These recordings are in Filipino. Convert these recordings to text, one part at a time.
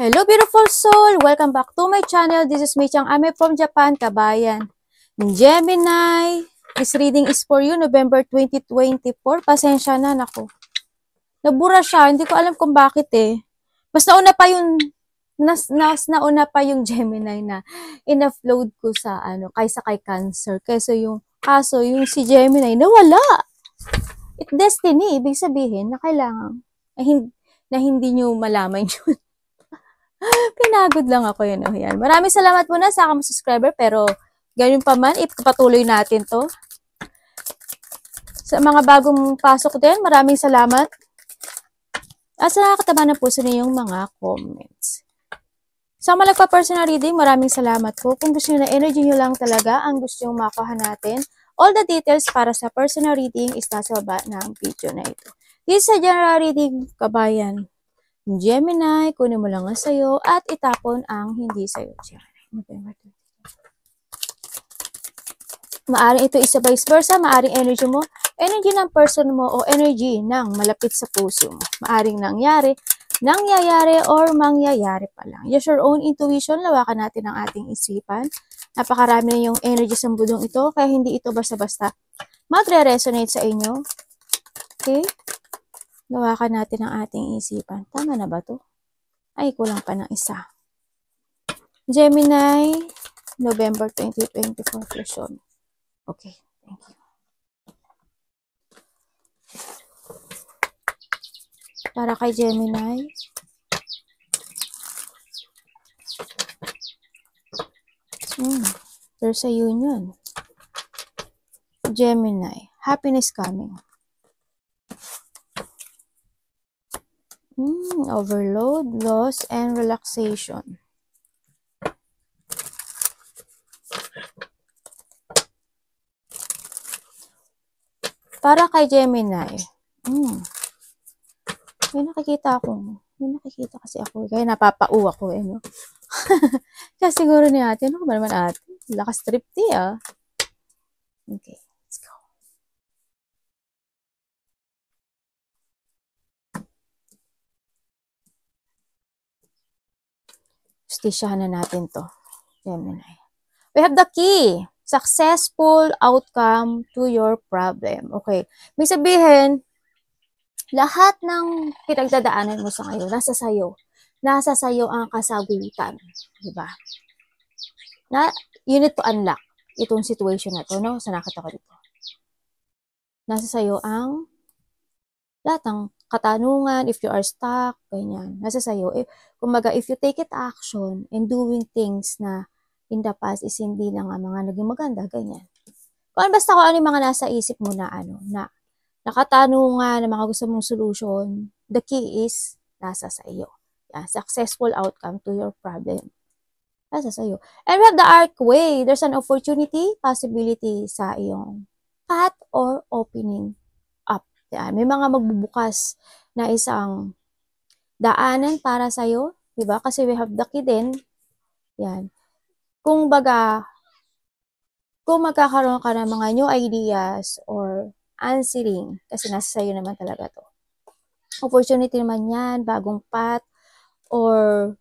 Hello beautiful soul! Welcome back to my channel. This is Mei Chang Ame from Japan, kabayan. Gemini, this reading is for you, November 2024. Pasensya na, naku. Nabura siya, hindi ko alam kung bakit eh. Mas nauna pa yung, nauna pa yung Gemini na in-upload ko sa kaysa kay Cancer. Kaso yung si Gemini, nawala. It's destiny, ibig sabihin na kailangan, na hindi nyo malaman yun. Pinagod lang ako yun. Oh, yan. Maraming salamat muna sa aking subscriber, pero ganyan pa man, ipapatuloy natin to. Sa mga bagong pasok din, maraming salamat. At sa nakakataba ng puso na yung mga comments. Sa mga nagpa-personal reading, maraming salamat po. Kung gusto nyo na energy nyo lang talaga, ang gusto nyo makuha natin, all the details para sa personal reading is nasa baba ng video na ito. This is a general reading, kabayan. Gemini, kunin mo lang ang sayo at itapon ang hindi sayo. Gemini. Maaring ito isa vice versa, maaring energy mo, energy ng person mo o energy ng malapit sa puso mo. Maaring nangyayari or mangyayari pa lang. Use your own intuition, lawakan natin ang ating isipan. Napakarami na yung energy sa mundong ito, kaya hindi ito basta-basta magre-resonate sa inyo. Okay? Lawakan natin ang ating isipan. Tama na ba to? Ay, kulang pa ng isa. Gemini, November 2024 version. Okay, thank you. Para kay Gemini. There's a union. Gemini, happiness coming. Overload, loss, and relaxation. Para kay Gemini, may nakikita kasi ako, kaya napapau ako no? Kaya siguro ni ate, ano ba naman ate? Lakas tripty Okay. Justisyahan na natin to, Gemini. We have the key. Successful outcome to your problem. Okay. May sabihin, lahat ng pinagdadaanan mo sa ngayon, nasa sayo. Nasa sayo ang kasagutan. Diba? You need to unlock itong situation na to, no? Sa nakita ko dito. Nasa sayo ang lahat ng katanungan, if you are stuck, ganyan. Nasa sayo. Kumbaga, if you take it action and doing things na in the past is hindi na nga mga naging maganda, ganyan. Basta kung ano yung mga nasa isip mo na na nakatanungan, na mga gusto mong solution, the key is nasa sa iyo. Yeah, successful outcome to your problem. Nasa sa iyo. And we have the archway. There's an opportunity, possibility sa iyong path or opening up. Yeah, may mga magbubukas na isang daanan para sa iyo, 'di ba? Kasi we have the key din. Yan. Kung magkakaroon ka ng mga new ideas or answering, kasi nasa sayo naman talaga to. Opportunity naman yan, bagong path, or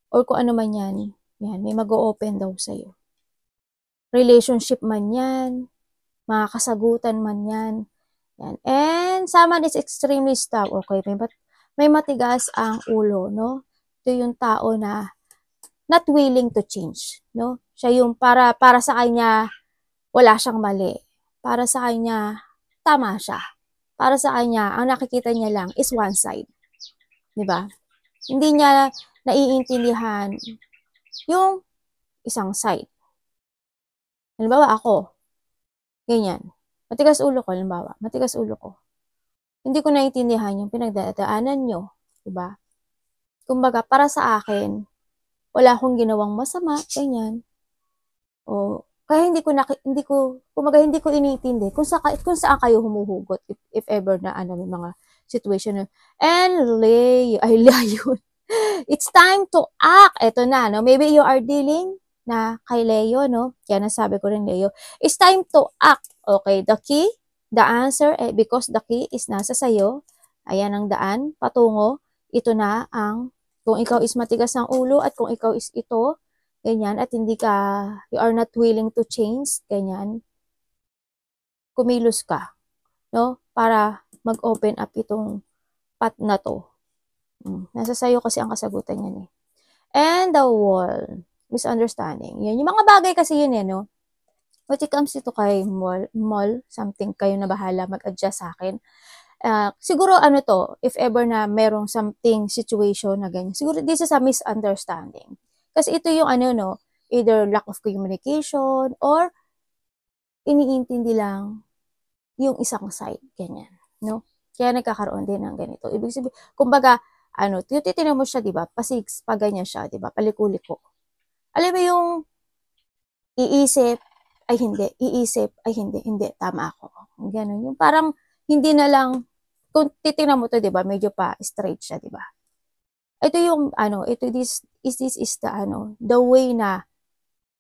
kung ano man yan, may mag-o-open daw sa'yo. Relationship man yan, mga kasagutan man yan. And someone is extremely stuck. Okay, may matigas ang ulo, no? Ito yung tao na not willing to change, no? Siya yung para sa kanya wala siyang mali. Para sa kanya tama siya. Para sa kanya ang nakikita niya lang is one side. 'Di ba? Hindi niya naiintindihan yung isang side. Halimbawa ako, ganyan. Matigas ulo ko, halimbawa. Matigas ulo ko. Hindi ko naiintindihan yung pinagdadaanan nyo. 'Di ba? Kumbaga, para sa akin, wala akong ginawang masama, ganyan. O, kaya hindi ko iniintindi kung saan kayo humuhugot if ever na may mga situation. And Leo, it's time to act. Ito na, no? Maybe you are dealing na kay Leo, no? Kaya nasabi ko rin, Leo, it's time to act. Okay, the key, the answer, because the key is nasa sayo. Ayan ang daan, patungo. Ito na ang Kung ikaw is matigas ng ulo at kung ikaw is ito, ganyan, at you are not willing to change, ganyan, kumilos ka, no? Para mag-open up itong path na to. Nasa sayo kasi ang kasagutan yan eh. And the wall, misunderstanding. Yan, yung mga bagay kasi yun eh, no? When it comes ito kay mall, something kayo na bahala mag-adjust sa akin. Siguro ano to, if ever na merong something situation na ganyan, siguro this is a misunderstanding. Kasi ito yung ano no, either lack of communication or iniintindi lang yung isang side, ganyan, no? Kaya nagkakaroon din ng ganito. Ibig sabihin, kumbaga, titinan mo siya, di ba? Pasigs, pa ganyan siya, di ba? Paliko-liko. Alam mo yung iisip, ay hindi, iisip, ay hindi, tama ako. Ganun, yung parang hindi na lang, kung titingnan mo to, di ba, medyo pa straight siya, di ba? Ito yung, this is the way na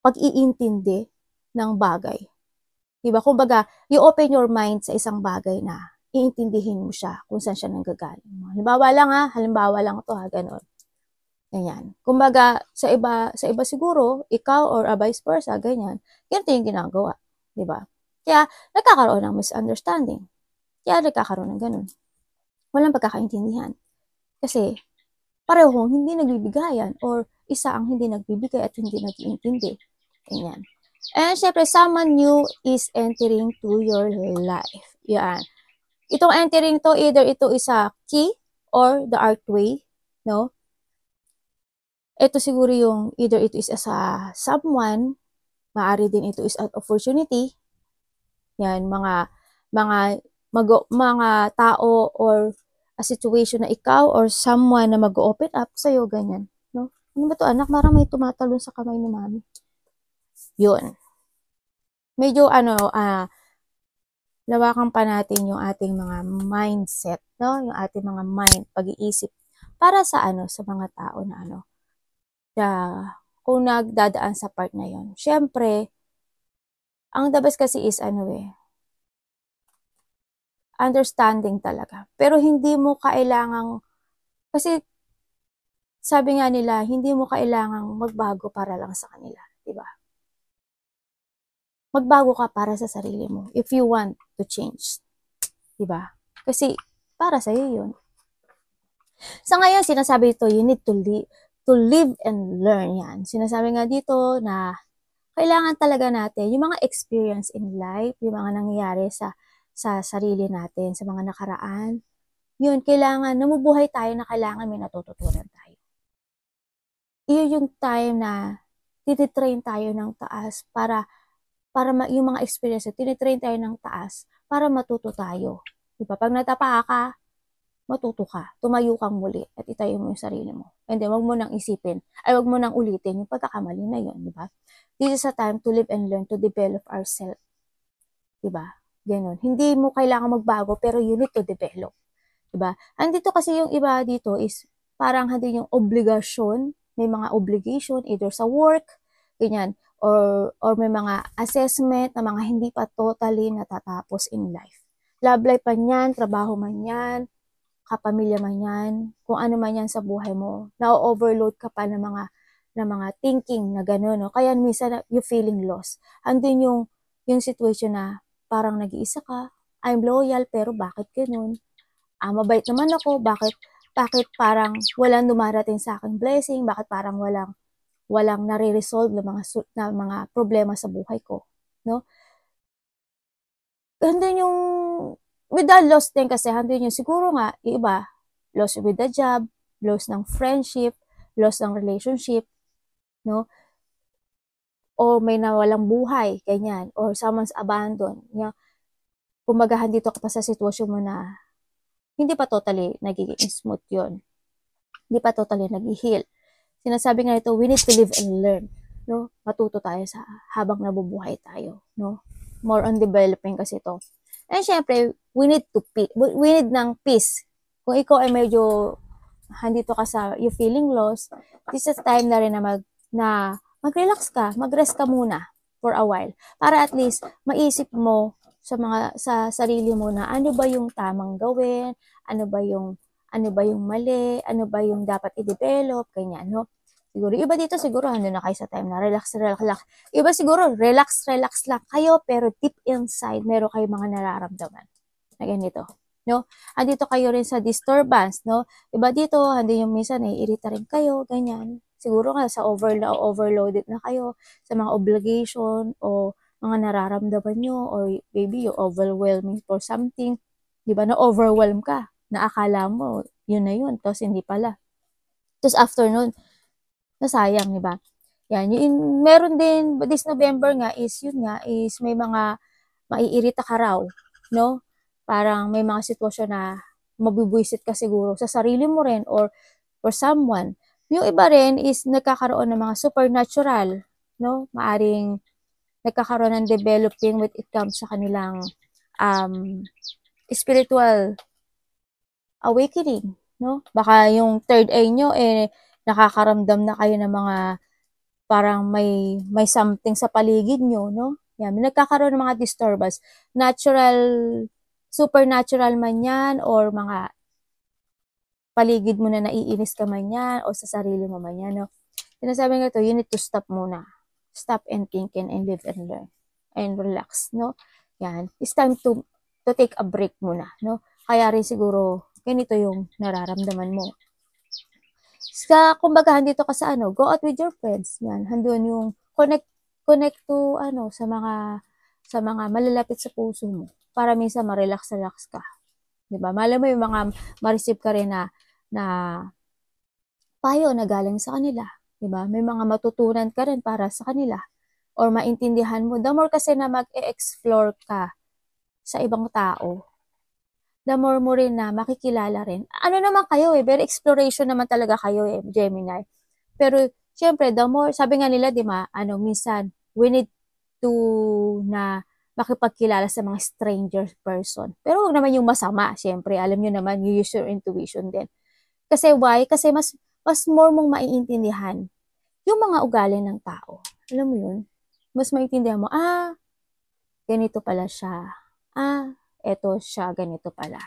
pag-iintindi ng bagay. Di ba? Kumbaga, you open your mind sa isang bagay na iintindihin mo siya kung saan siya nanggagaling. Halimbawa lang to ha, ganun. Ganyan. Kumbaga, sa iba siguro, ikaw or vice versa, ganyan. Ganito yung ginagawa. Diba? Kaya, nagkakaroon ng misunderstanding. Kaya, nagkakaroon ng ganun. Walang pagkakaintindihan. Kasi, parehong hindi nagbibigayan or isa ang hindi nagbibigay at hindi nag-iintindi. Ganyan. And, syempre, someone new is entering to your life. Yan. Itong entering to, either ito is a key or the archway, no? Ito siguro yung, either ito is as a someone, maaari din ito is an opportunity. Yan, mga tao or a situation na ikaw or someone na mag-open up sa'yo, ganyan. No? Ano ba to anak? Marang may tumatalon sa kamay ni mami. Yun. Medyo lawakan pa natin yung ating mga mindset, no? Yung ating mga mind, pag-iisip para sa sa mga tao na kung nagdadaan sa part na yon. Syempre, ang the best kasi is understanding talaga. Pero hindi mo kailangang, kasi sabi nga nila, hindi mo kailangang magbago para lang sa kanila, di ba? Magbago ka para sa sarili mo if you want to change, di ba? Kasi para sa iyo 'yun. Sa ngayon, sinasabi ito, you need to live and learn yan. Sinasabi nga dito na kailangan talaga natin yung mga experience in life, yung mga nangyayari sa sarili natin, sa mga nakaraan. Yun, kailangan, namubuhay tayo na kailangan may natututunan tayo. Iyon yung time na tititrain tayo ng taas para yung mga experience, tinitrain tayo ng taas para matuto tayo. Diba? Pag natapa ka, matuto ka, tumayo kang muli at itayo mo yung sarili mo. And then, wag mo nang wag mo nang ulitin yung pagkakamali na yun, di ba? This is a time to live and learn to develop ourselves. Di ba? Ganon. Hindi mo kailangan magbago, pero you need to develop. Di ba? Andito kasi yung iba dito is parang hindi yung obligasyon, may mga obligation either sa work, ganyan, or may mga assessment na mga hindi pa totally natatapos in life. Love life pa yan, trabaho man yan, kapamilya man yan, kung ano man yan sa buhay mo, na-overload ka pa ng mga thinking na gano'n, no? Kaya minsan you feeling lost. Andun yung situation na parang nag-iisa ka, I'm loyal, pero bakit gano'n? Mabait naman ako, bakit parang walang dumarating sa akin blessing, bakit parang walang nare-resolve na mga problema sa buhay ko, no? Andun yung with the loss din kasi, handun yung siguro nga, iba, loss with the job, loss ng friendship, loss ng relationship, no? O may nawalang buhay, ganyan, or someone's abandoned. Kumbaga, dito ka pa sa sitwasyon mo na hindi pa totally nagiging smooth yun. Hindi pa totally nag-heal. Sinasabi nga ito, we need to live and learn. No? Matuto tayo habang nabubuhay tayo. No? More on developing kasi ito. And syempre, we need ng peace. Kung ikaw ay medyo handito ka sa you feeling lost, this is time na rin na mag-relax ka, mag-rest ka muna for a while. Para at least maisip mo sa sarili mo na ano ba yung tamang gawin, ano ba yung ano ba yung mali, ano ba yung dapat i-develop, ganyan, no? Siguro, iba dito siguro, ano na kayo sa time na relax, relax, relax. Iba siguro, relax, relax lang kayo, pero deep inside, meron kayo mga nararamdaman na ganito, no? Andito kayo rin sa disturbance, no? Iba dito, hindi yung minsan, naiirita rin kayo, ganyan. Siguro nga, sa overloaded na kayo, sa mga obligation, o mga nararamdaman nyo, or maybe you're overwhelming for something, di ba, na-overwhelm ka, na akala mo, yun na yun, tapos hindi pala. Tapos after nun, nasayang, di ba? Yan, yung, meron din, this November nga is may mga maiirita ka raw, no? Parang may mga sitwasyon na mabibwisit ka siguro sa sarili mo rin or for someone. Yung iba rin is nagkakaroon ng mga supernatural, no? Maaring nagkakaroon ng developing when it comes sa kanilang spiritual awakening, no? Baka yung third eye nyo, nakakaramdam na kayo ng mga parang may something sa paligid nyo, no? Yan, nagkakaroon ng mga disturbance. Natural, supernatural man yan, or mga paligid mo na naiinis ka man yan, o sa sarili mo man yan, no? Sinasabi nga to, you need to stop muna. Stop and think and live and learn. And relax, no? Yan. It's time to take a break muna, no? Kaya rin siguro, ganito yung nararamdaman mo. Kumbaga, dito ka sa go out with your friends. Yan, handun yung connect to, sa mga malalapit sa puso mo. Para minsan ma-relax ka. Diba? Malay mo yung mga ma-receive ka rin na payo na galing sa kanila. Diba? May mga matutunan ka rin para sa kanila. Or maintindihan mo. The more kasi na mag-e-explore ka sa ibang tao, the more mo rin na makikilala rin. Ano naman kayo very exploration naman talaga kayo Gemini. Pero, syempre, the more, sabi nga nila, di ba, minsan, we need to na makipagkilala sa mga stranger person. Pero huwag naman yung masama, syempre, alam nyo naman, you use your intuition din. Kasi why? Kasi mas more mong maiintindihan yung mga ugali ng tao. Alam mo yun? Mas maiintindihan mo, ganito pala siya. Eto siya, ganito pala.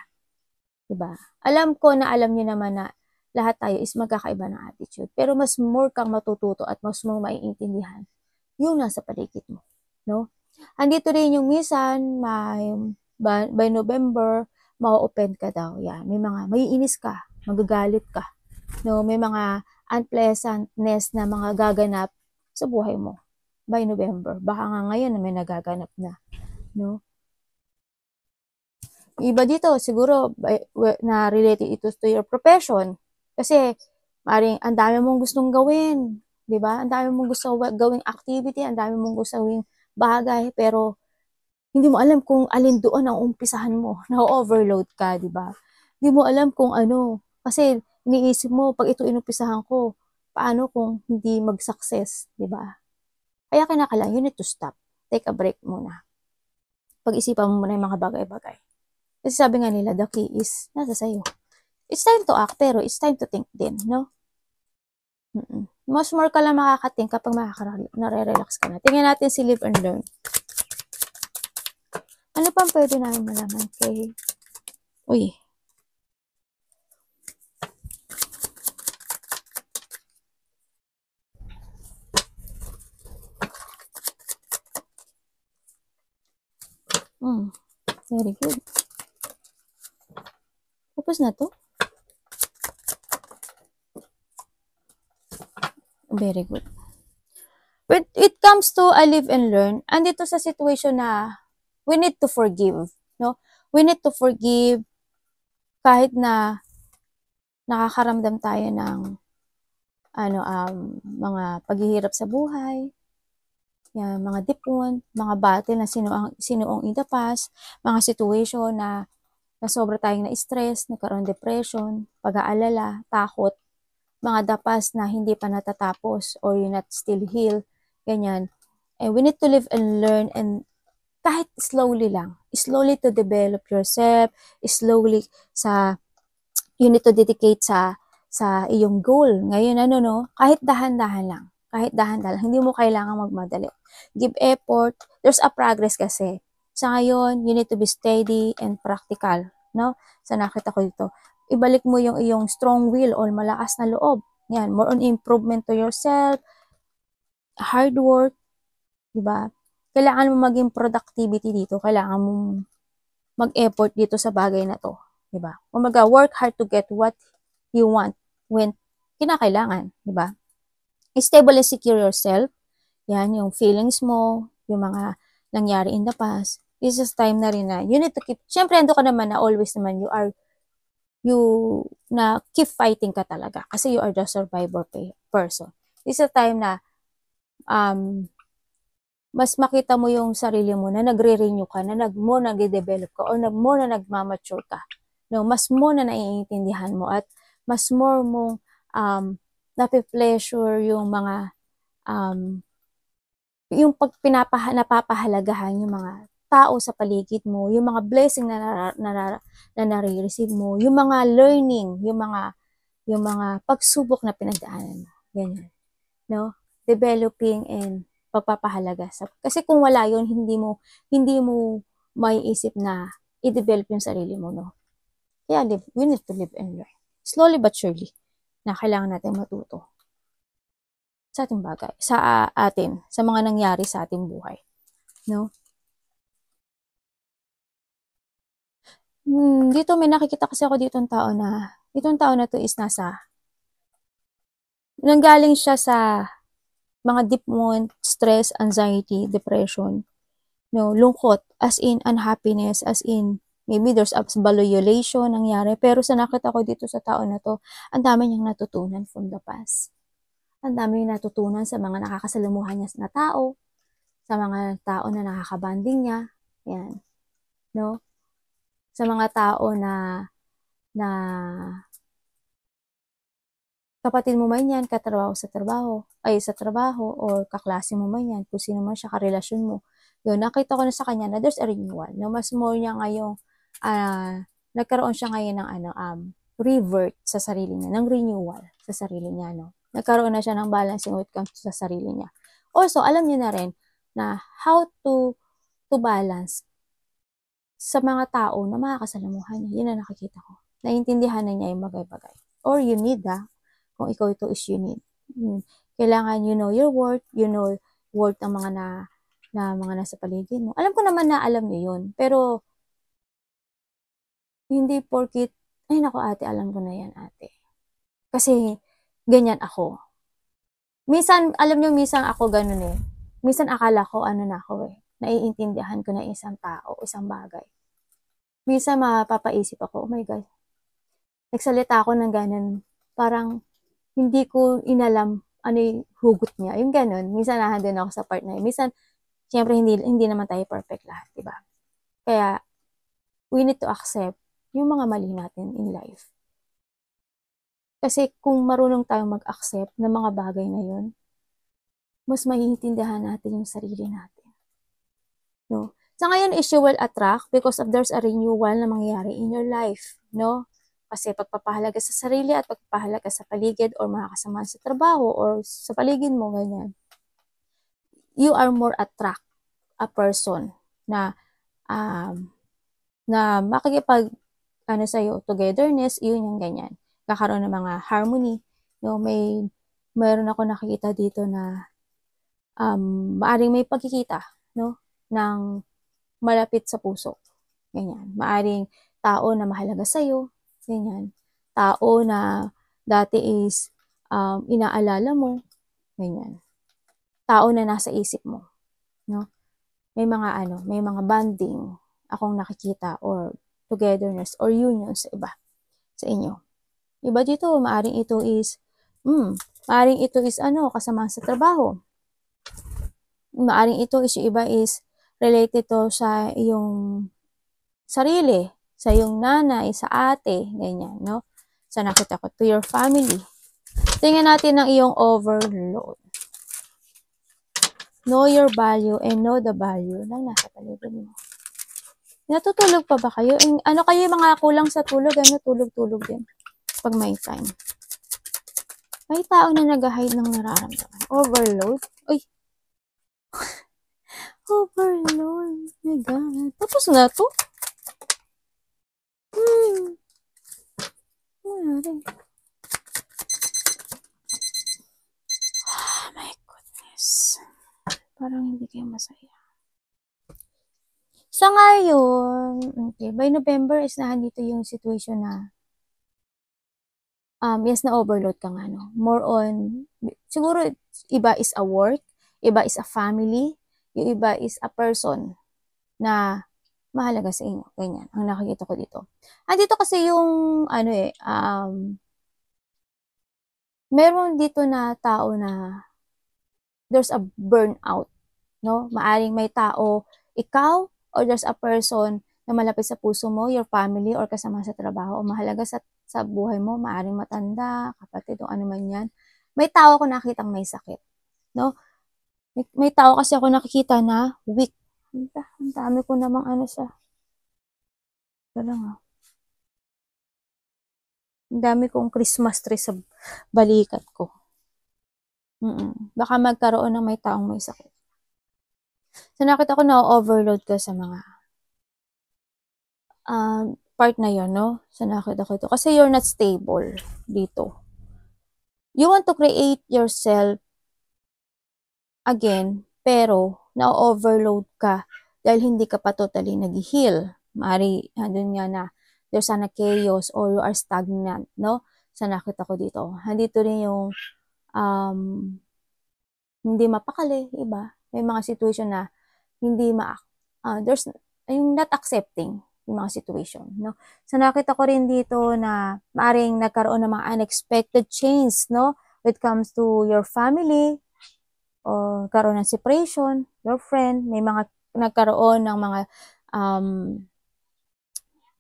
Diba? Alam ko na alam niyo naman na lahat tayo is magkakaiba ng attitude. Pero mas more kang matututo at mas more maiintindihan yung nasa paligid mo. No? Andito rin yung minsan, by November, ma-open ka daw. Yan. May mga, maiinis ka, magagalit ka. No? May mga unpleasantness na mga gaganap sa buhay mo by November. Baka nga ngayon na may nagaganap na. No? Iba dito, siguro, na related ito to your profession. Kasi, maring, ang dami mong gustong gawin. Diba? Ang dami mong gusto gawing activity, ang dami mong gusto gawing bagay, pero, hindi mo alam kung alin doon ang umpisahan mo. Na-overload ka, diba? Hindi mo alam kung ano. Kasi, iniisip mo, pag ito inumpisahan ko, paano kung hindi mag-success, diba? Kaya kinakailangan, you need to stop. Take a break muna. Pag-isipan mo muna yung mga bagay-bagay. Kasi sabi nga nila, the key is nasa sayo. It's time to act, pero it's time to think din, no? Mas more ka lang makakating kapag nare-relax ka na. Tingnan natin si Live and Learn. Ano pang pwede namin malaman kay... Uy. Very good. Tapos na to? Very good. When it comes to a live and learn, andito sa situation na we need to forgive, no? We need to forgive kahit na nakakaramdam tayo ng mga paghihirap sa buhay, yan, mga dipon, mga battle na sinuong in the past, mga situation na sobra tayong na-stress, nagkaroon depression, pag-aalala, takot, mga dapas na hindi pa natatapos or you're not still healed, ganyan. And we need to live and learn, and kahit slowly lang, slowly to develop yourself, slowly you need to dedicate sa iyong goal. Ngayon, kahit dahan-dahan lang, hindi mo kailangan magmadali. Give effort, there's a progress kasi. Sa ngayon, you need to be steady and practical, no? Sa nakita ko dito, ibalik mo yung iyong strong will or malakas na loob. Yan, more on improvement to yourself, hard work, di ba? Kailangan mo maging productivity dito. Kailangan mo mag-effort dito sa bagay na to. Di ba? Kumaga, work hard to get what you want when kinakailangan. Di ba? Stable and secure yourself. Yan, yung feelings mo, yung mga nangyari in the past. This is time na rin na you need to keep, syempre ando ka naman na always naman na keep fighting ka talaga kasi you are the survivor person. This is a time na mas makita mo yung sarili mo na nagre-renew ka, na nag-develop ka, or na nagmamature ka. No, mas mo na naiintindihan mo at mas more mong nape-pleasure yung mga yung napapahalagahan yung mga tao sa paligid mo, yung mga blessing na nare-receive mo, yung mga learning, yung mga pagsubok na pinagdaanan mo. Ganyan. No? Developing and pagpapahalaga. Kasi kung wala yun, hindi mo maiisip na i-develop yung sarili mo, no? Kaya we need to live and learn. Slowly but surely, na kailangan natin matuto sa ating bagay, sa mga nangyari sa ating buhay. No? Dito may nakikita kasi ako itong tao na to is nanggaling siya sa mga deep wound, stress, anxiety, depression, no, lungkot, as in unhappiness, as in maybe there's violation nangyari, pero sa nakita ko dito sa tao na to, ang dami niyang natutunan from the past. Ang dami niyang natutunan sa mga nakakasalamuhan niya na tao, sa mga tao na nakakabanding niya, yan, no? Sa mga tao na kapatid mo man yan, katrabaho sa trabaho, or kaklase mo man yan, kung sino man siya, karelasyon mo. Yun, nakita ko na sa kanya na there's a renewal. No? Mas more niya ngayong, nagkaroon siya ngayon ng revert sa sarili niya, ng renewal sa sarili niya. No? Nagkaroon na siya ng balancing when it comes sa sarili niya. Also, alam niya na rin na how to balance sa mga tao na makakasalamuhan niya. Yun ang nakikita ko. Naiintindihan na niya yung bagay-bagay. Or you need kung ikaw ito is you need. Kailangan you know your worth, you know worth ng mga mga nasa paligid mo. Alam ko naman na alam niyo yun. Pero, hindi porkit, ay nako ate, alam ko na yan ate. Kasi, ganyan ako. Minsan, alam niyo, minsan ako ganun eh. Minsan akala ko na ako eh. Naiintindihan ko na isang tao, isang bagay. Minsan mapapaisip ako, oh my God. Nagsalita ako ng ganun. Parang, hindi ko inalam ano yung hugot niya. Yung ganun. Minsan nahandun ako sa part na yun. Minsan, siyempre, hindi naman tayo perfect lahat, diba? Kaya, we need to accept yung mga mali natin in life. Kasi kung marunong tayong mag-accept ng mga bagay na yun, mas maiintindihan natin yung sarili natin. No? Sa ngayon is you will attract because of there's a renewal na mangyayari in your life. No? Kasi pagpapahalaga sa sarili at pagpapahalaga sa paligid or mga kasama sa trabaho or sa paligid mo, ganyan. You are more attract a person na makikipag sa'yo, togetherness, yun yung ganyan. Kakaroon ng mga harmony. No? Mayroon ako nakikita dito na maaring may pagkikita, no? Ng malapit sa puso. Ganyan. Maaring tao na mahalaga sa'yo. Ganyan. Tao na dati is inaalala mo. Ganyan. Tao na nasa isip mo. No? May mga bonding akong nakikita or togetherness or union sa iba. Sa inyo. Iba dito, maaring ito is kasama sa trabaho. Maaring ito is yung iba is related to sa iyong sarili, sa iyong nanay, sa ate, ganyan, no? Sa nakita ko, to your family. Tingnan natin ang iyong overload. Know your value and know the value ng nasa paligid mo. Natutulog pa ba kayo? Ano kayo mga kulang sa tulog? Tulog-tulog din. Pag may time. May tao na nag-hide ng nararamdaman. Overload? Uy! Overload. My God. Tapos na to? nangyari? Oh my goodness. Parang hindi kayo masaya. Sa ngayon, okay, by November is nandito yung situation na yes, na-overload ka nga, no? More on, siguro, iba is a work, iba is a family, yung iba is a person na mahalaga sa inyo. Ganyan, ang nakikita ko dito. Dito kasi yung, meron dito na tao na there's a burnout, no? Maaring may tao, ikaw, or there's a person na malapit sa puso mo, your family, or kasama sa trabaho, o mahalaga sa buhay mo, maaring matanda, kapatid, o ano man yan. May tao ako nakitang may sakit, no? May tao kasi ako nakikita na weak. Ang dami ko namang sa, parang ang dami kong Christmas tree sa balikat ko. Baka magkaroon ng may taong may sakit. So, nakita ko na overload ka sa mga part na yon, no? So, nakita ko ito. Kasi you're not stable dito. You want to create yourself again, pero na-overload ka dahil hindi ka pa totally nag-heal. Maari, andun nga na there's a chaos or you are stagnant, no? So, nakita ko dito. Nandito rin yung hindi mapakali, iba. May mga situation na hindi there's yung not accepting yung mga situation, no? So, nakita ko rin dito na maaring nagkaroon ng mga unexpected change, no? When it comes to your family, o karoon ng separation, your friend, may mga nagkaroon ng mga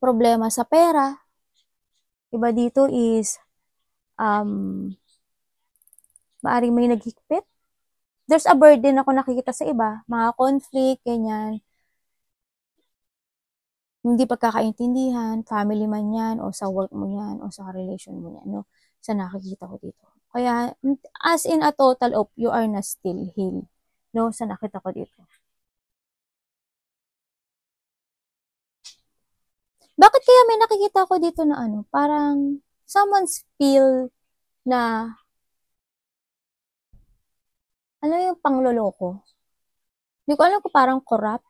problema sa pera. Iba dito is maaring may naghigpit. There's a burden ako nakikita sa iba, mga conflict, ganyan. Hindi pagkakaintindihan, family man yan, o sa work mo yan, o sa relation mo yan, no? Sa nakikita ko dito. Kaya, as in a total of, you are not still healed, no? Sa nakita ko dito. Bakit kaya may nakikita ko dito na parang someone's feel na, yung pangloloko? Hindi ko alam kung parang corrupt,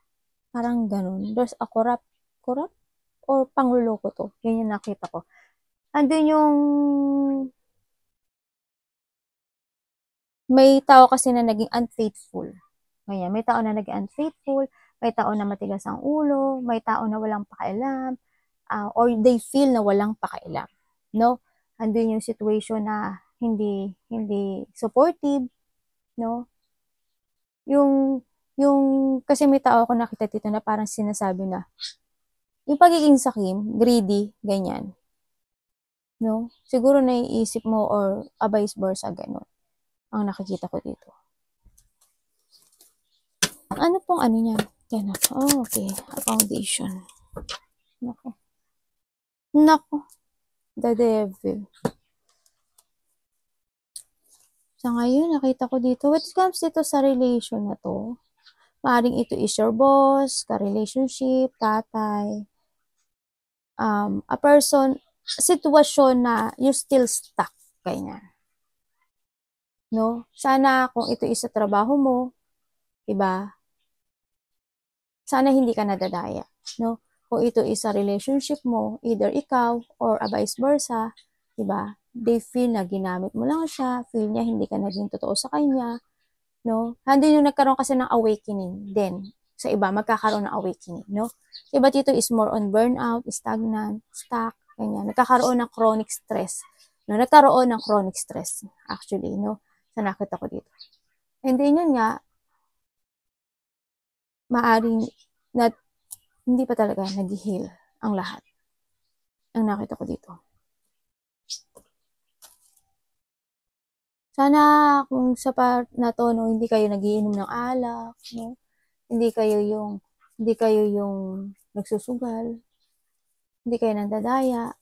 parang ganun. There's a corrupt, or pangloloko to. Yan yung nakita ko. Andun yung, may tao kasi na naging unfaithful. Ganyan, may tao na naging unfaithful, may tao na matigas ang ulo, may tao na walang pakialam, or they feel na walang pakialam, no? Andun yung situation na hindi supportive, no? Yung kasi may tao ako nakita dito na parang sinasabi na yung pagiging sakim, greedy, ganyan, no? Siguro naiisip mo or vice versa, ganun ang nakikita ko dito. Ano pong niya? Yan ako. Oh, okay. A foundation. Nako. The devil. Sa ngayon, nakita ko dito, when it comes dito sa relation na to, maaaring ito is your boss, ka-relationship, tatay, a person, sitwasyon na you still stuck, ganyan. No? Sana kung ito is sa trabaho mo, diba? Sana hindi ka nadadaya, no? Kung ito is sa relationship mo, either ikaw or vice versa, diba? They feel na ginamit mo lang siya, feel niya hindi ka naging totoo sa kanya, no? Handin yung nagkaroon kasi ng awakening din. Sa iba, magkakaroon ng awakening, no? Iba dito is more on burnout, stagnant, stuck, ganyan. Nagkakaroon ng chronic stress. No? Nagkaroon ng chronic stress, actually, no? Sa nakita ko dito. And then yun nga, maaring na hindi pa talaga nag-heal ang lahat. Ang nakita ko dito. Sana kung sa part na to, no, hindi kayo nagiinom ng alak, no? Hindi kayo yung nagsusugal, hindi kayo nandadaya,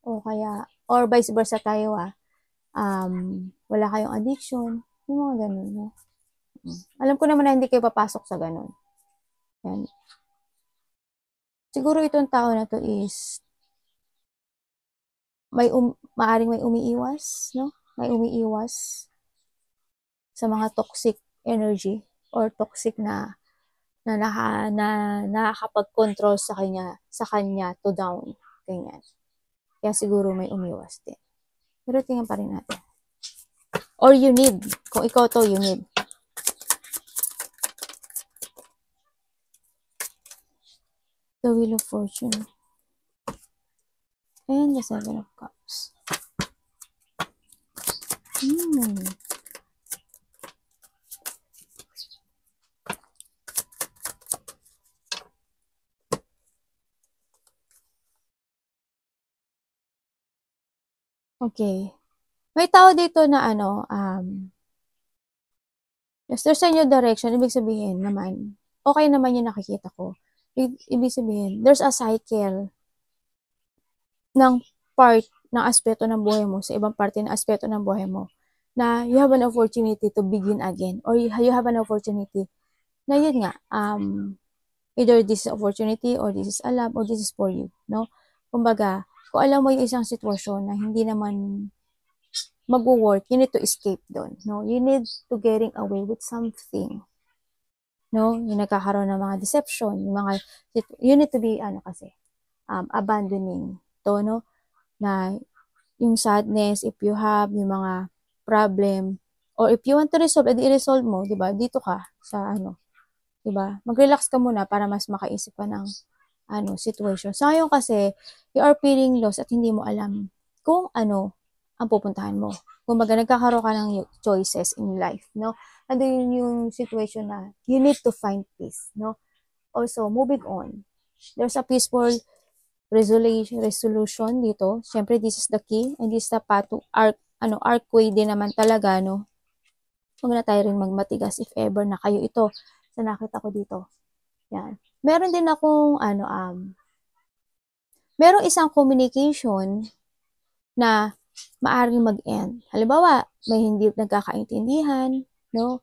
o kaya, or vice versa tayo, wala kayong addiction, yung mga ganun, no? Alam ko naman na hindi kayo papasok sa ganun. Yan. Siguro itong tao na to is maaring may umiiwas, no? May umiiwas sa mga toxic energy or toxic na nakakapag-control sa kanya to down. Ganyan. Kaya siguro may umiwas din. Pero tingnan pa rin natin. Or you need. Kung ikaw to, you need. The Wheel of Fortune. And the Seven of Cups. Okay. May tao dito na yes, there's a new direction. Ibig sabihin naman, okay naman yung nakikita ko. Ibig sabihin, there's a cycle ng part ng aspeto ng buhay mo sa ibang parte ng aspeto ng buhay mo na you have an opportunity to begin again or you have an opportunity na yun nga, either this is opportunity or this is a love or this is for you, no? Kumbaga, kung alam mo yung isang sitwasyon na hindi naman mag-work, you need to escape doon, no? You need to getting away with something, no? Yung nagkakaroon ng mga deception, you need to be, abandoning to, no? Na yung sadness, if you have yung mga problem, or if you want to resolve, edi i-resolve mo, di ba? Dito ka sa di ba? Mag-relax ka muna para mas makaisip ka ng situation. So, ngayon kasi, you are feeling lost at hindi mo alam kung ano ang pupuntahan mo. Kumbaga, nagkakaroon ka ng choices in life, no? Ano yung situation na you need to find peace, no? Also, moving on. There's a peaceful resolution dito. Siyempre, this is the key and this is the path to arcway din naman talaga, no? Huwag na tayo rin magmatigas if ever na kayo ito sa nakita ko dito. Yan. Meron din akong, merong isang communication na maaaring mag-end. Halimbawa, may hindi nagkakaintindihan, no?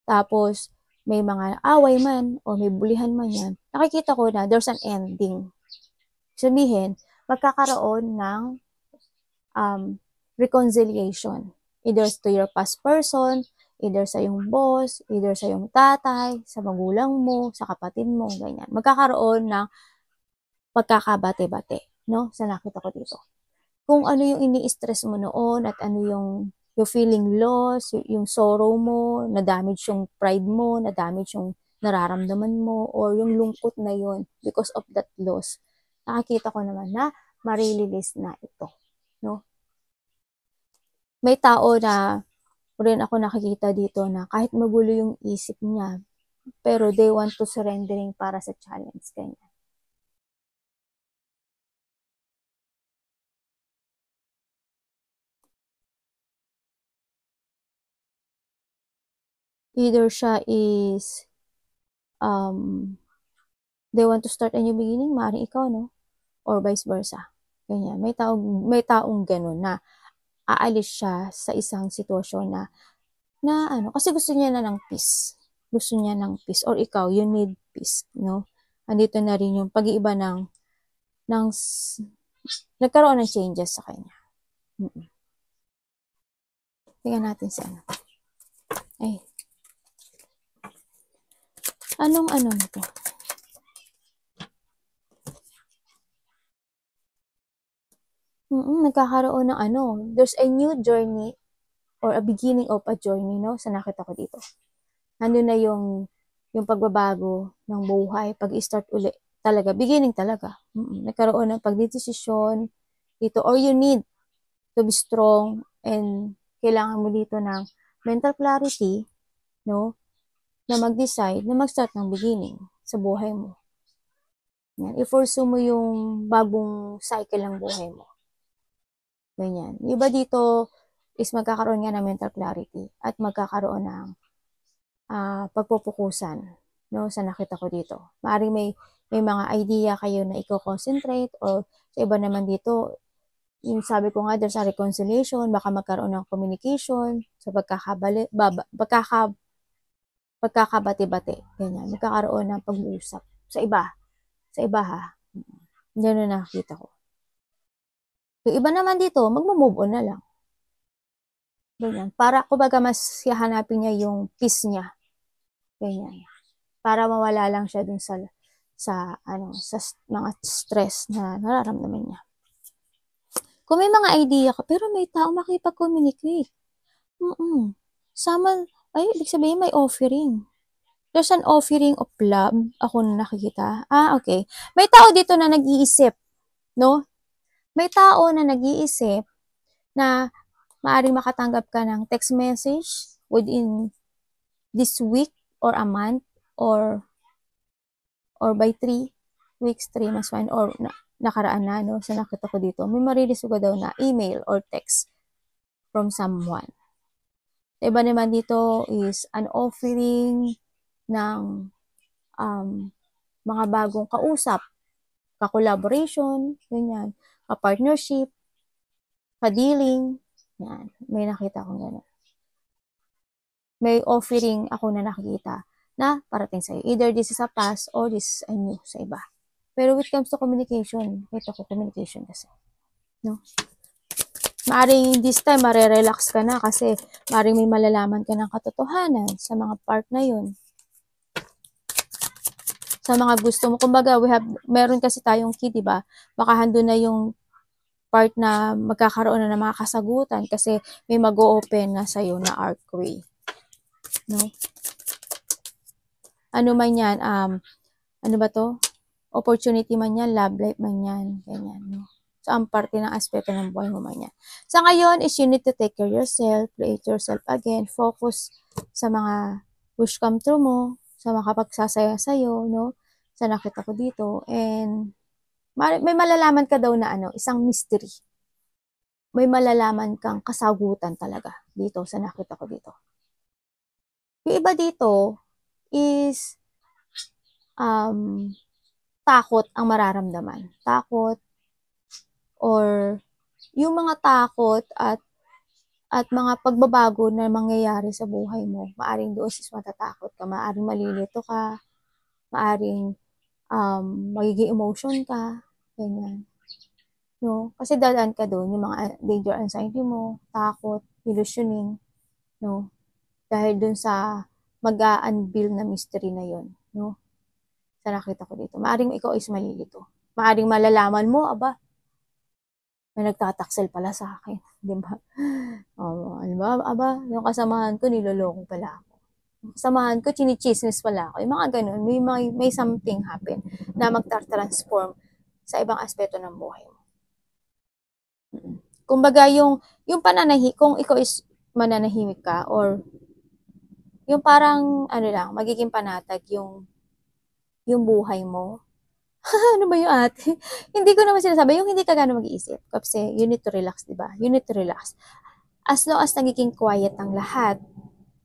Tapos, may mga away man o may bulihan man yan. Nakikita ko na there's an ending. Sabihin, magkakaroon ng reconciliation. Either to your past person, either sa yung boss, either sa yung tatay, sa magulang mo, sa kapatid mo, ganyan. Magkakaroon ng pagkakabate-bate, no? Sa nakita ko dito. Kung ano yung ini-stress mo noon at ano yung feeling loss, yung sorrow mo, na-damage yung pride mo, na-damage yung nararamdaman mo, or yung lungkot na yun because of that loss, nakakita ko naman na ma-release na ito, no? May tao na rin ako nakikita dito na kahit magulo yung isip niya, pero they want to surrendering para sa challenge, ganyan. Either siya is they want to start a new beginning, maaaring ikaw, no? Or vice versa. Ganyan. May taong ganun na aalis siya sa isang sitwasyon na kasi gusto niya na ng peace. Gusto niya ng peace. Or ikaw, you need peace, no? Andito na rin yung pag-iiba ng nagkaroon ng changes sa kanya. Tingnan natin si Ay. Anong nito? Nagkakaroon ng there's a new journey or a beginning of a journey, no? Sa nakita ko dito. Nandun na yung pagbabago ng buhay, pag-start uli talaga, beginning talaga. Nagkaroon ng pagdidesisyon dito, or you need to be strong and kailangan mo dito ng mental clarity, no? Na mag-decide na mag-start ng beginning sa buhay mo. Yan. I-force mo yung bagong cycle ng buhay mo. Ganyan. Yung iba dito is magkakaroon nga ng mental clarity at magkakaroon ng pagpupukusan, no, sa nakita ko dito. Maaaring may mga idea kayo na i-concentrate, or sa iba naman dito, yung sabi ko nga, there's a reconciliation, baka magkaroon ng communication sa pagkakabati-bati. Ganyan. Magkakaroon ng pag-uusap. Sa iba ha. Yan na nakita ko. Yung iba naman dito, magmo-move on na lang. Ganyan. Para, kumbaga, mas hahanapin niya yung peace niya. Ganyan. Para mawala lang siya dun sa mga stress na nararamdaman niya. Kung may mga idea ka, pero may tao makipag-communicate. Sama, ibig sabihin may offering. There's an offering of love, ako na nakikita. Okay. May tao dito na nag-iisip, no? May tao na nag-iisip na maaaring makatanggap ka ng text message within this week or a month or by 3 weeks, 3 months, fine, or nakaraan na, no? Sa nakita ko dito, may marireceive daw na email or text from someone. Iba naman dito is an offering ng mga bagong kausap, ka-collaboration, ganyan, ka-partnership, ka-dealing, yan. May nakita akong gano'n. May offering ako na nakikita na parating sa'yo. Either this is a past or this is a new sa iba. Pero when it comes to communication, ito ko communication kasi. No? Maaring this time, marerelax ka na kasi maaring may malalaman ka ng katotohanan sa mga part na yun. Sa mga gusto mo. Kumbaga, meron kasi tayong key, diba? Baka hando na yung part na magkakaroon na ng mga kasagutan kasi may mag-o-open na sa'yo na archway. No? Ano man yan, ano ba to? Opportunity man yan, love life man yan, ganyan, no? So, ang parte ng aspeto ng buhay mo man yan. Sa ngayon is you need to take care of yourself, create yourself again, focus sa mga wish come true mo, sa makapagsasaya sa'yo, no? Sa nakita ko dito, and may malalaman ka daw na isang mystery. May malalaman kang kasagutan talaga dito sa nakita ko dito. Yung iba dito is takot ang mararamdaman. Takot or yung mga takot at mga pagbabago na mangyayari sa buhay mo. Maaring doon is matatakot ka, maaring malilito ka, maaring magiging emotion ka, ganyan. No? Kasi dadaan ka doon, yung mga danger anxiety mo, takot, illusioning, no? Dahil doon sa mag-a-unveil na mystery na yon, no? Sa nakita ko dito. Maaring ikaw is malilito. Maaring malalaman mo, may nagtataksel pala sa akin. Di ba? Yung kasamahan ko, niloloko pala ako. Yung kasamahan ko, chinichismis pala ako. Yung mga ganun, may something happen na magta-transform sa ibang aspeto ng buhay mo. Kumbaga, yung kung ikaw is mananahimik ka, or yung parang, magiging panatag yung buhay mo. Ano ba yung ate? Hindi ko naman sinasabi, yung hindi ka gano'n mag-iisip. Kasi you need to relax, diba? You need to relax. As long as nagiging quiet ang lahat,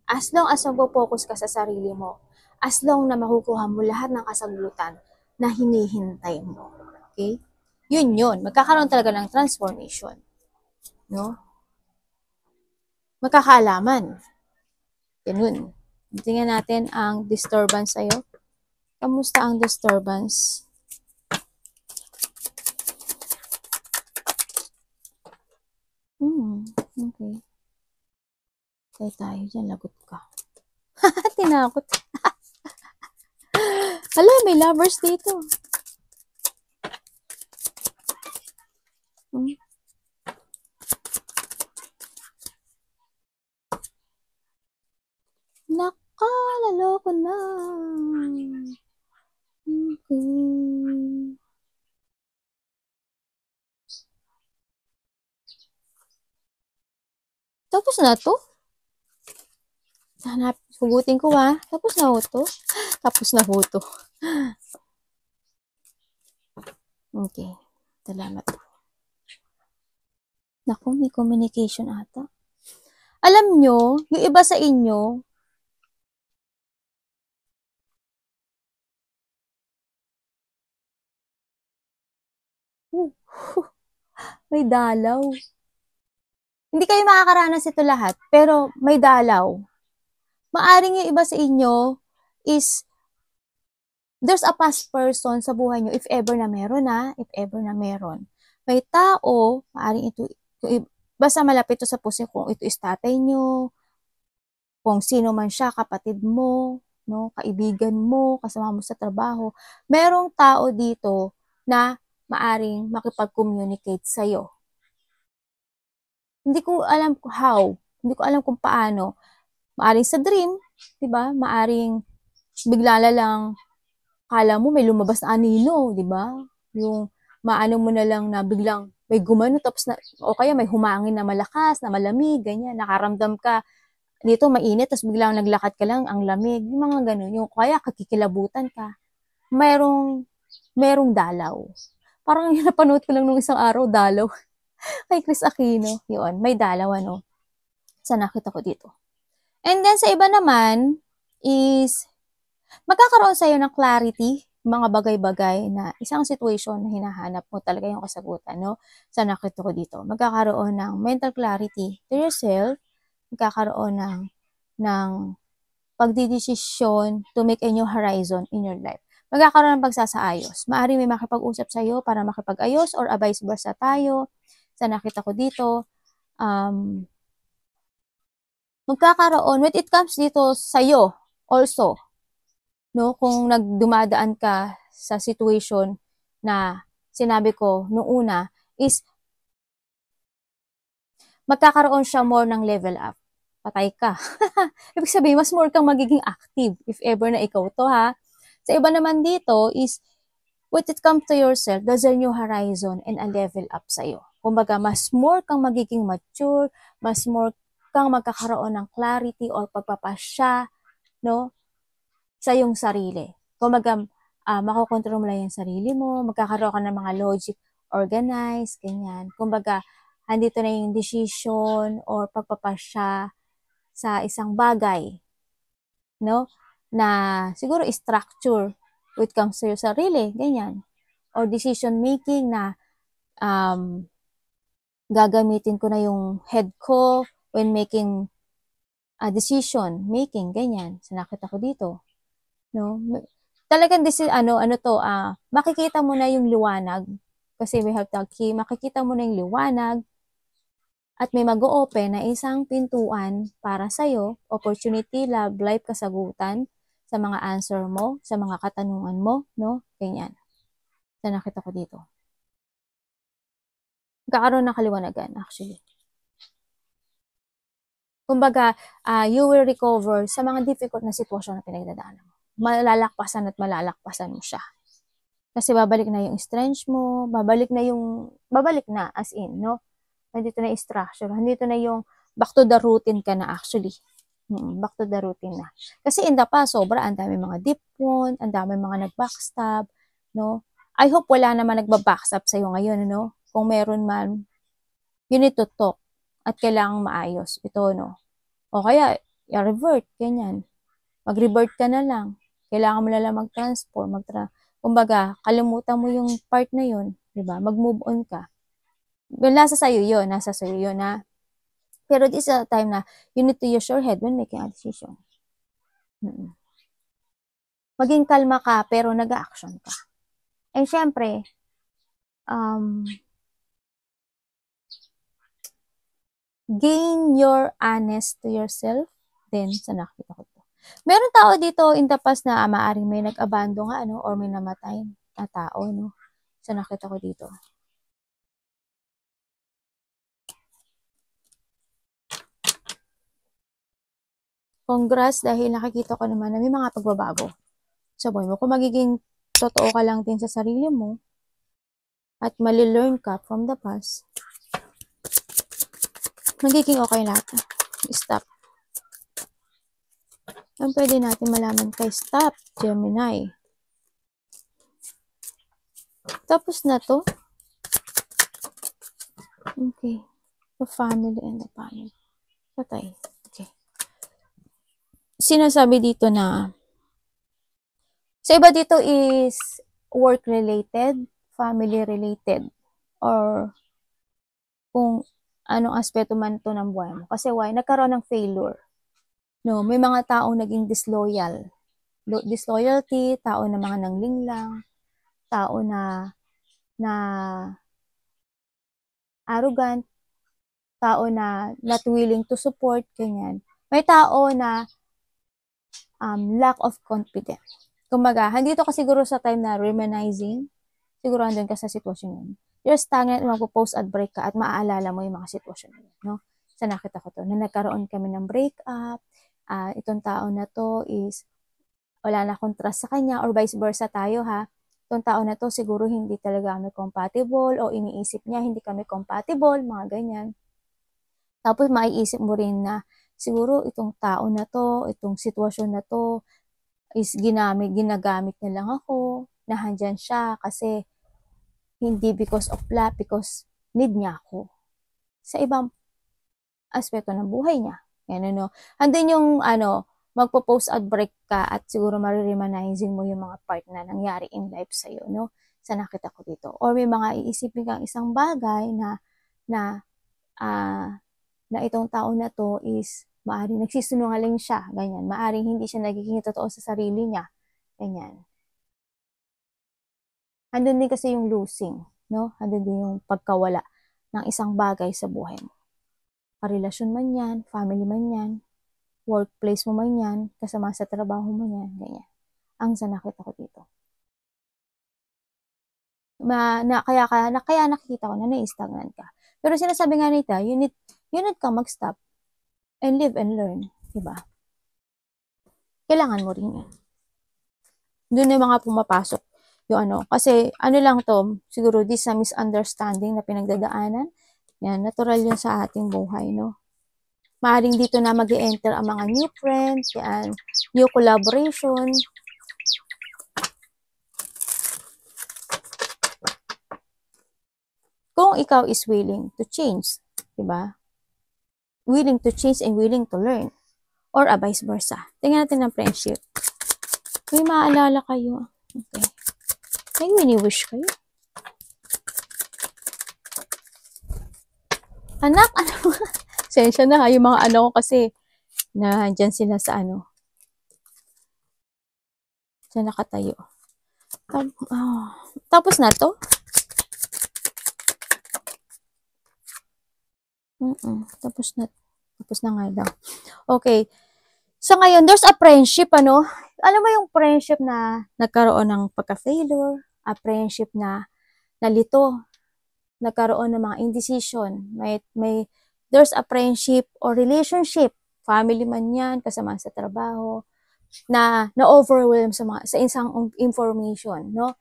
as long as mag-focus ka sa sarili mo, as long na makukuha mo lahat ng kasagutan na hinihintay mo. Okay? Yun. Magkakaroon talaga ng transformation. No? Magkakaalaman. Ganun. Tingnan natin ang disturbance sa'yo. Kamusta ang disturbance? Okay. Tayo dyan, lagot ka. Tinakot. Hala, may lovers dito. Nakaloloko na. Okay. Tapos na to? Hugutin ko Tapos na ho to? Tapos na ho to. Okay. Salamat. Naku, may communication ata. Alam nyo, yung iba sa inyo, may dalaw. Hindi kayo makakaranas ito lahat, pero may dalaw. Maaring yung iba sa inyo is there's a past person sa buhay nyo, if ever na meron. may tao, maaaring basta malapit to sa puso kung ito is tatay nyo, kung sino man siya, kapatid mo, no, kaibigan mo, kasama mo sa trabaho, merong tao dito na maaring makipag-communicate sa'yo. Hindi ko alam how, hindi ko alam kung paano. Maaring sa dream, 'di ba? Maaring bigla na lang kala mo may lumabas na anino, 'di ba? Yung maano mo na lang na biglang may gumano tapos na o kaya may humangin na malakas, na malamig, ganyan, nakaramdam ka dito mainit tapos biglang naglakad ka lang ang lamig, yung mga ganun, yung kaya kakikilabutan ka. Merong dalaw. Parang yung napanood ko lang nung isang araw, dalaw kay Chris Aquino. Yun, may dalaw ano. Sa nakita ko dito. And then sa iba naman is magkakaroon sa'yo ng clarity, mga bagay-bagay na isang situation na hinahanap mo talaga yung kasagutan, no? Sa nakita ko dito. Magkakaroon ng mental clarity to yourself, magkakaroon ng pagdidesisyon to make a new horizon in your life. Magkakaroon ng pagsasaayos. Maaari may makipag-usap sa'yo para makipag-ayos or vice versa tayo. Sa nakita ko dito, magkakaroon, when it comes dito sa'yo, also, no, kung nagdumadaan ka sa situation na sinabi ko nung una, is magkakaroon siya more ng level up. Patay ka. Ibig sabihin, mas more kang magiging active if ever na ikaw to, ha. Sa iba naman dito is, when it comes to yourself, there's a new horizon and a level up sa'yo. Kumbaga, mas more kang magiging mature, mas more kang magkakaroon ng clarity or pagpapasya, no, sa iyong sarili. Kumbaga, makokontrol mo lang yung sarili mo, magkakaroon ka ng mga logic organized, ganyan. Kumbaga, andito na yung decision or pagpapasya sa isang bagay, no, na siguro structure when it comes to your sarili, ganyan. Or decision making na gagamitin ko na yung head ko when making a decision making, ganyan. So, nakita ko dito, no? Talagang makikita mo na yung liwanag kasi we have the key, makikita mo na yung liwanag at may mag-o-open na isang pintuan para sa'yo, opportunity, love, life, kasagutan sa mga answer mo, sa mga katanungan mo, no? Ganyan. So, nakita ko dito. Magkakaroon ng kaliwanagan, actually. Kumbaga, you will recover sa mga difficult na sitwasyon na pinagdadaanan mo. Malalakpasan at malalakpasan mo siya. Kasi babalik na yung strength mo, babalik na as in, no? Nandito na yung structure, nandito na yung back to the routine ka na actually. Back to the routine na. Kasi in the past, sobra, ang dami mga deep wound, ang dami mga nag-backstab, no? I hope wala naman nagba-backstab sa'yo ngayon, no? Kung meron man, you need to talk at kailangang maayos. Ito, no? O kaya, i-revert, ganyan. Mag-revert ka na lang. Kailangan mo na lang mag-transform, kumbaga, kalimutan mo yung part na yun, di ba? Mag-move on ka. Nasa sa'yo yun, na. Pero this is a time na you need to use your head when making a decision. Maging kalma ka, pero nag-action ka. And syempre, gain your honest to yourself, then sa nakita ko to. Meron tao dito in the past na maaaring may nag-abandon nga, ano, or may namatay na tao, no? Sa nakita ko dito. Congrats dahil nakikita ko naman na may mga pagbabago sa buhay mo. Kung magiging totoo ka lang din sa sarili mo at mali-learn ka from the past, magiging okay lahat. Stop. Ang pwede natin malaman kay Stop, Gemini. Tapos na to. Okay. The family and the family. Patay. Okay. Sinasabi dito na sa iba dito is work-related, family-related, or kung anong aspeto man to ng buhay mo. Kasi why? Nagkaroon ng failure. No, may mga taong naging disloyal. Disloyalty, tao na mga nanglinglang, tao na arrogant, tao na not willing to support, ganyan. May tao na lack of confidence. Kumbaga, handito ka siguro sa time na reminiscing, siguro andun ka sa sitwasyon yun. You're stagnant, magpo-post at break ka at maaalala mo yung mga sitwasyon yun, no? Sa nakita ko to, na nagkaroon kami ng breakup, itong tao na to is wala na akong trust sa kanya or vice versa tayo ha. Itong tao na to siguro hindi talaga kami compatible o iniisip niya hindi kami compatible, mga ganyan. Tapos maiisip mo rin na siguro itong tao na to, itong sitwasyon na to is ginagamit niya lang ako, nahandyan siya kasi hindi because of love, because need niya ako. Sa ibang aspeto ng buhay niya. Yan ano. Andun yung magpo-post at break ka at siguro mariremanizing mo yung mga part na nangyari in life sa'yo, no? Sa nakita ko dito. Or may mga iisipin kang isang bagay na itong tao na to is maaring nagsisinungaling siya, ganyan. Maaring hindi siya nagiging totoo sa sarili niya, ganyan. Andun din kasi yung losing, no? Andun din yung pagkawala ng isang bagay sa buhay mo. Karelasyon man yan, family man yan, workplace mo man yan, kasama sa trabaho mo yan, ganyan. Ang sa nakita ko dito. Kaya nakikita ko na na-stagnant ka. Pero sinasabi nga nito, you need ka mag-stop and live and learn, diba? Kailangan mo rin yan. Doon yung mga pumapasok yung kasi lang to, siguro this sa misunderstanding na pinagdadaanan, yan, natural yun sa ating buhay, no? Maaring dito na mag-enter ang mga new friends, yan, new collaboration. Kung ikaw is willing to change, diba? Willing to change and willing to learn. Or vice versa. Tingnan natin ang friendship. May maaalala kayo. Okay. May wini-wish kayo. Anak, sensya na yung mga ko kasi na dyan sila sa dyan nakatayo. Tapos na to? Tapos na nga daw. Okay. So ngayon, there's a friendship, Alam mo yung friendship na nagkaroon ng pagka-failure, a friendship na nalito, nagkaroon ng mga indecision, there's a friendship or relationship, family man yan, kasama sa trabaho, na na-overwhelm sa isang information, no?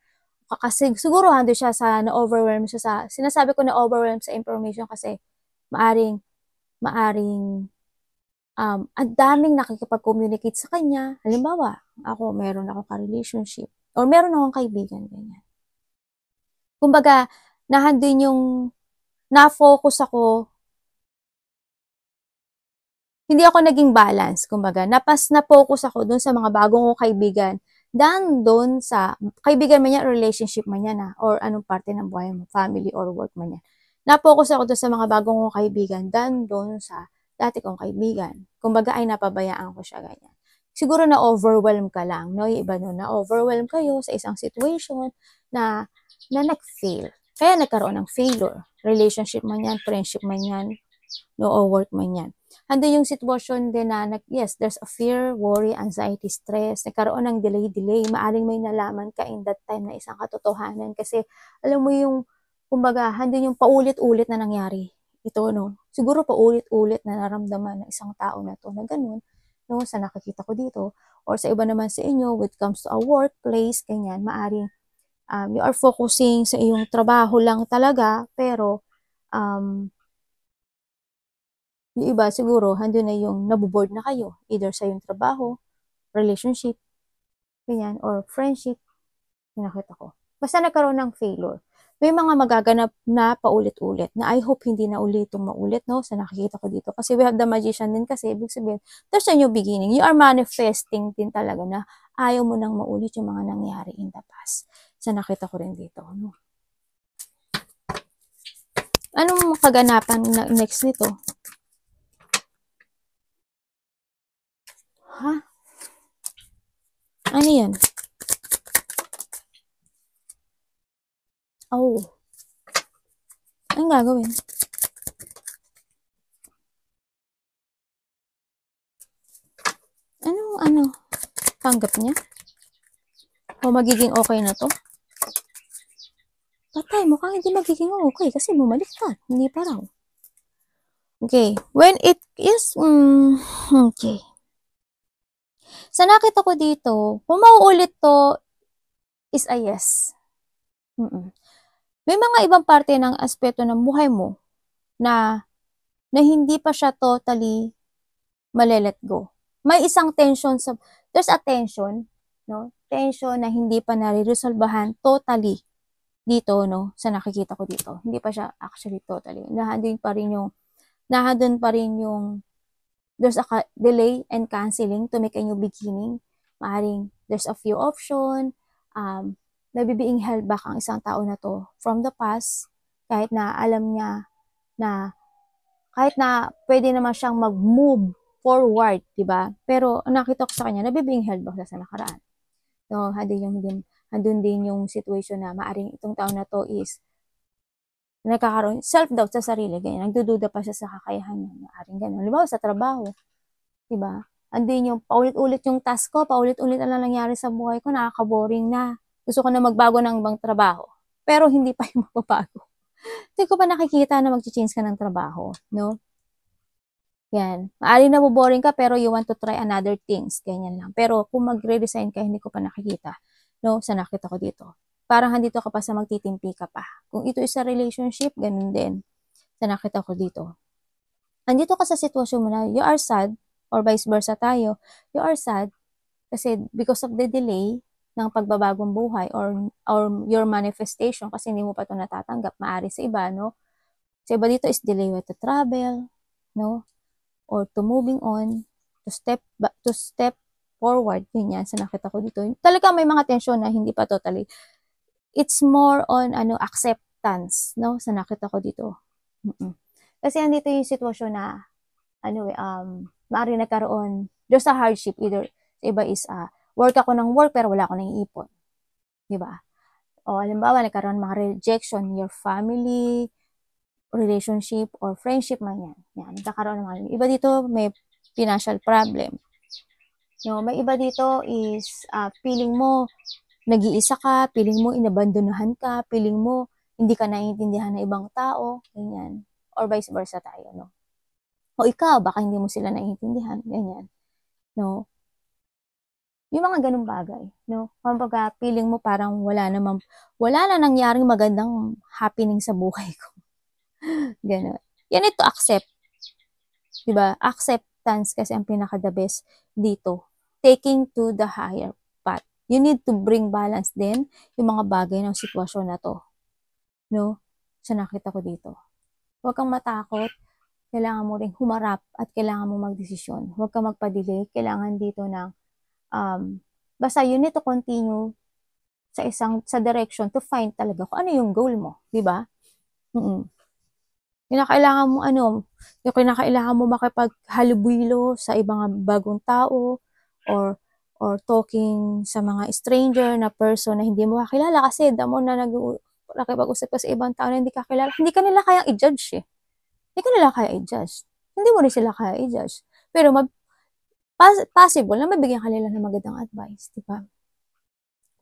Kasi siguro hando siya sa na-overwhelm siya sa, sinasabi ko na-overwhelm sa information kasi maaring ang daming nakikipag-communicate sa kanya. Halimbawa, meron akong ka-relationship or meron akong kaibigan, ganyan. Kumbaga, nahandun yung na-focus ako, hindi ako naging balance, kumbaga, na-focus ako dun sa mga bagong kong kaibigan, dan dun sa kaibigan man yan, relationship man yan, or anong parte ng buhay mo, family or work man yan. Na-focus ako dun sa mga bagong kong kaibigan, dan dun sa dati kong kaibigan. Kumbaga ay napabayaan ko siya, ganyan. Siguro na-overwhelm ka lang, no? Yung iba nun, na-overwhelm kayo sa isang situation na nag-fail. Kaya nagkaroon ng failure. Relationship man yan, friendship man yan, no, or work man yan. Hando yung sitwasyon din na, yes, there's a fear, worry, anxiety, stress. Nagkaroon ng delay. Maaring may nalaman ka in that time na isang katotohanan. Kasi, alam mo yung, kumbaga, hando yung paulit-ulit na nangyari. Ito, no? Siguro paulit-ulit na naramdaman ng isang tao na to na ganun, no? Sa nakikita ko dito. Or sa iba naman sa inyo, when it comes to a workplace, ganyan, maaring you are focusing sa iyong trabaho lang talaga, pero yung iba siguro, hando na yung nabuboard na kayo, either sa yung trabaho, relationship, ganyan, or friendship, nakita ko. Basta nagkaroon ng failure. May mga magaganap na paulit-ulit na I hope hindi na ulitong maulit, no? Sa nakikita ko dito. Kasi we have the magician din kasi, ibig sabihin, there's a new beginning. You are manifesting din talaga na ayaw mo nang maulit yung mga nangyari in the past. Sa nakita ko rin dito, no? Anong kaganapan next nito? Ha? Ano yan? Oh. Anong gagawin? Ano? Tanggap niya? O magiging okay na to? Patay, mukhang hindi magiging okay kasi bumalik ka. Hindi pa raw. Okay. When it is, okay. Sa nakita ko dito, kung mauulit to, is a yes. May mga ibang parte ng aspeto ng buhay mo na hindi pa siya totally male-let go. May isang tension there's a tension, no? Tension na hindi pa nare-resolbahan totally dito, no? Sa nakikita ko dito. Hindi pa siya actually totally. Nandun pa rin yung there's a delay and canceling to make a new beginning. Maaring there's a few option, being held back ang isang tao na to from the past, kahit na alam niya na kahit na pwede naman siyang mag-move forward, diba? Pero nakita ko sa kanya, being held back sa nakaraan. So, handun din yung situation na maaring itong tao na to is nagkakaroon, self-doubt sa sarili, ganyan, nagdududa pa siya sa kakayahan niya, maaring ganyan. Halimbawa, sa trabaho, diba? Andin yung paulit-ulit yung task ko, paulit-ulit na lang nangyari sa buhay ko, nakaka-boring na. Gusto ko na magbago ng ibang trabaho. Pero hindi pa yung mapapago. Hindi ko pa nakikita na mag-change ka ng trabaho, no? Yan. Maaari na boring ka pero you want to try another things. Ganyan lang. Pero kung magre-resign ka, hindi ko pa nakikita. No? Sa nakita ko dito. Parang handito ka pa sa magtitimpi ka pa. Kung ito is a relationship, ganun din. Sa nakita ko dito. Andito ka sa sitwasyon mo na you are sad or vice versa tayo. You are sad kasi because of the delay ng pagbabagong buhay or your manifestation kasi hindi mo pa ito natatanggap. Maaari sa iba, no? Sa iba dito is delay with the travel, no? Or to moving on, to step forward, ganyan, sa nakita ko dito. Talaga may mga tension na hindi pa totally. It's more on, acceptance, no, sa nakita ko dito. Kasi andito yung sitwasyon na, maaari nagkaroon, there's a hardship, either, iba is, work ako ng work, pero wala ako nang iipon. Diba? O, halimbawa, nagkaroon mga rejection, your family, relationship or friendship man yan. Yan, nagkakaroon naman. Iba dito may financial problem. No, may iba dito is feeling mo nag-iisa ka, feeling mo inabandonahan ka, feeling mo hindi ka naiintindihan ng ibang tao, ganyan. Or vice versa tayo, no? O ikaw, baka hindi mo sila naiintindihan, ganyan. No? Yung mga ganung bagay, no? Kumbaga, feeling mo parang wala na nangyaring magandang happening sa buhay ko. Ganun. You need to accept. Diba? Acceptance kasi ang pinaka-the best dito. Taking to the higher path. You need to bring balance din yung mga bagay ng sitwasyon na to. No? So, nakita ko dito. Huwag kang matakot. Kailangan mo rin humarap at kailangan mo magdesisyon. Huwag kang magpa-delay. Kailangan dito ng basta you need to continue sa direction to find talaga kung ano yung goal mo. Diba? Kinakailangan mo makipaghalubilo sa ibang bagong tao or talking sa mga stranger na person na hindi mo kakilala kasi damo na nakipag-usap ka sa ibang tao na hindi ka kilala, hindi ka nila kayang i-judge eh. Hindi ka nila kaya i-judge. Hindi mo rin sila kaya i-judge. Pero possible na mabigyan ka nila ng magandang advice, di ba?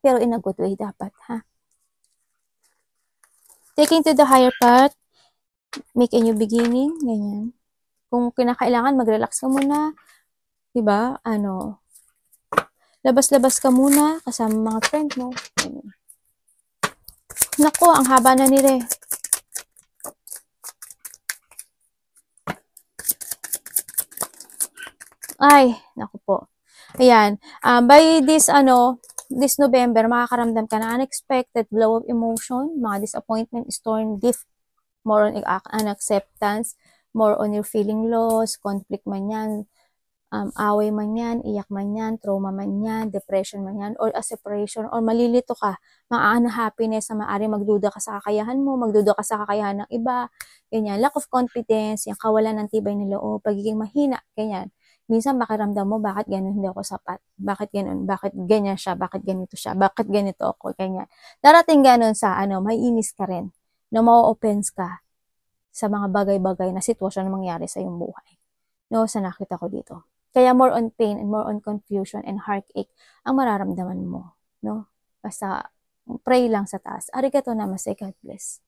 Pero in a good way dapat, ha? Taking to the higher path, make a new beginning, ganyan. Kung kinakailangan, mag-relax ka muna, diba? Labas-labas ka muna, kasama mga friend mo. Ganyan. Nako, ang haba na nila eh. Ay, naku po. Ayan. By this November, makakaramdam ka na unexpected flow of emotion, mga disappointment, storm, gift, more on unacceptance, more on your feeling loss, conflict man yan, away man yan, iyak man yan, trauma man yan, depression man yan, or a separation, or malilito ka, happiness na maaari magduda ka sa kakayahan mo, magduda ka sa kakayahan ng iba, ganyan, lack of confidence, yung kawalan ng tibay ng loob, pagiging mahina, ganyan. Minsan makiramdam mo, bakit ganun hindi ako sapat? Bakit ganun? Bakit ganyan siya? Bakit ganito siya? Bakit ganito ako? Ganyan. Darating ganun sa, may inis ka rin, na ma-offense ka sa mga bagay-bagay na sitwasyon na mangyari sa iyong buhay. No, sa nakita ko dito. Kaya more on pain and more on confusion and heartache ang mararamdaman mo, no? Basta pray lang sa taas. Arigato namaste, God bless.